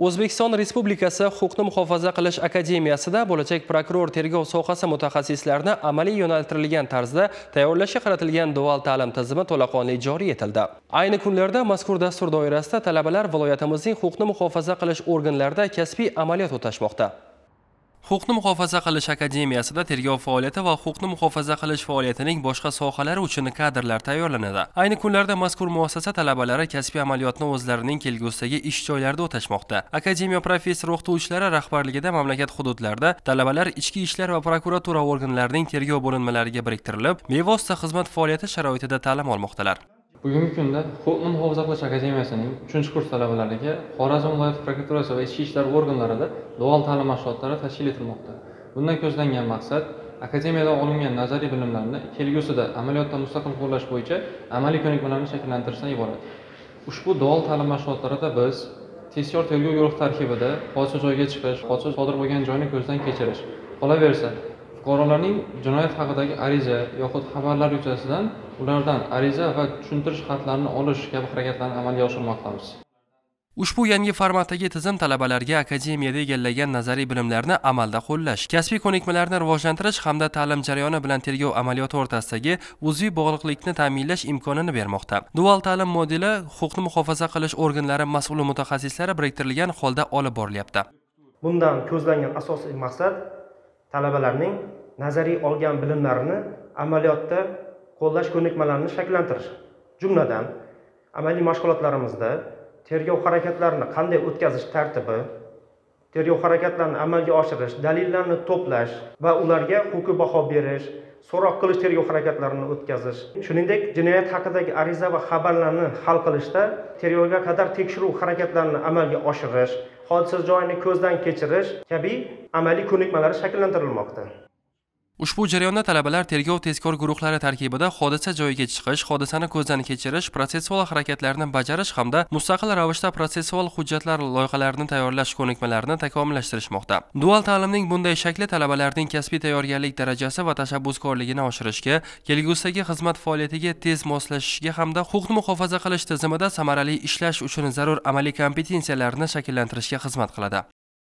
O'zbekiston Respublikasi Huquqni muhofaza qilish akademiyasida bo'lajak prokuror tergov sohasi mutaxassislarini amaliy yo'naltirilgan tarzda tayyorlashga qaratilgan dual ta'lim tizimi to'laqonli joriy etildi. Ayni kunlarda mazkur dastur doirasida talabalar viloyatimizning huquqni muhofaza qilish organlarida kasbiy amaliyot o'tashmoqda. Huquqni muhofaza qilish akademiyasida tergov faoliyati va huquqni muhofaza qilish faoliyatining boshqa sohalari uchun kadrlar tayyorlanadi. Ayni kunlarda mazkur muassasa talabalari kasbiy amaliyotni o'zlarining kelgusidagi ish joylarida o'tashmoqda. Akademiya professor o'qituvchilari rahbarligida mamlakat hududlarida talabalar ichki ishlar va prokuratura organlarining tergov bo'linmalariga biriktirilib, bevosita xizmat faoliyati sharoitida ta'lim olmoqdalar. Bugungi kunda Huquqni muhofaza qilish akademiyasining 3-kurs talabalariga Xorazm viloyat prokuraturasi va ichki ishlar organlarida dual ta'lim mashg'ulotlari tashkil etilmoqda. Bundan ko'zlangan maqsad akademiyada olingan nazariy bilimlarni kelgusida amaliyotda mustaqil qo'llash bo'yicha amaliy ko'nikmalarni shakllantirishdan iborat. Ushbu dual ta'lim mashg'ulotlarida biz tezkor tergov guruh tarkibida hodisa joyiga chiqish, hodisa sodir bo'lgan joyni ko'zdan kechirish, qolaversa fuqarolarning jinoyat haqidagi ariza yoxud xabarlar yuzasidan ulardan ariza va tushuntirish xatlarini olish kabi harakatlarni amalga oshirmoqdamiz. Ushbu yangi formatdagi tizim talabalarga akademiyada egallagan nazariy bilimlarni amalda qo'llash, kasbiy ko'nikmalarni rivojlantirish hamda ta'lim jarayoni bilan tergov amaliyoti o'rtasidagi uzviy bog'liqlikni ta'minlash imkonini bermoqda. Dual ta'lim modeli huquqni muhofaza qilish organlari mas'ul mutaxassislari biriktirilgan holda olib borilyapti. Bundan ko'zlangan asosiy maqsad talabalarning nazariy olgan bilimlarini amaliyotda qo'llash ko'nikmalarini shakllantirish. Jumladan, amaliy mashg'ulotlarimizda tergov harakatlarini qanday o'tkazish tartibi, tergov harakatlarini amalga oshirish, dalillarni to'plash va ularga huquqiy baho berish, so'roq qilish tergov harakatlarini o'tkazish, shuningdek jinoyat haqidagi ariza va xabarlarni hal qilishda tergovga qadar tekshiruv harakatlarini amalga oshirish, hodisa joyini ko'zdan kechirish kabi amaliy ko'nikmalar shakllantirilmoqda. Ushbu jarayonda talabalar tergov tezkor guruhlari tarkibida hodisa joyiga chiqish, hodisani ko'zdan kechirish, protsessual harakatlarni bajarish hamda mustaqil ravishda protsessual hujjatlar loyihalarini tayyorlash ko'nikmalarini takomillashtirishmoqda. Dual ta'limning bunday shakli talabalarning kasbiy tayyorgarlik darajasi va tashabbuskorligini oshirishga, kelgusidagi xizmat faoliyatiga tez moslashishga hamda huquqni muhofaza qilish tizimida samarali ishlash uchun zarur amaliy kompetensiyalarni shakllantirishga xizmat qiladi.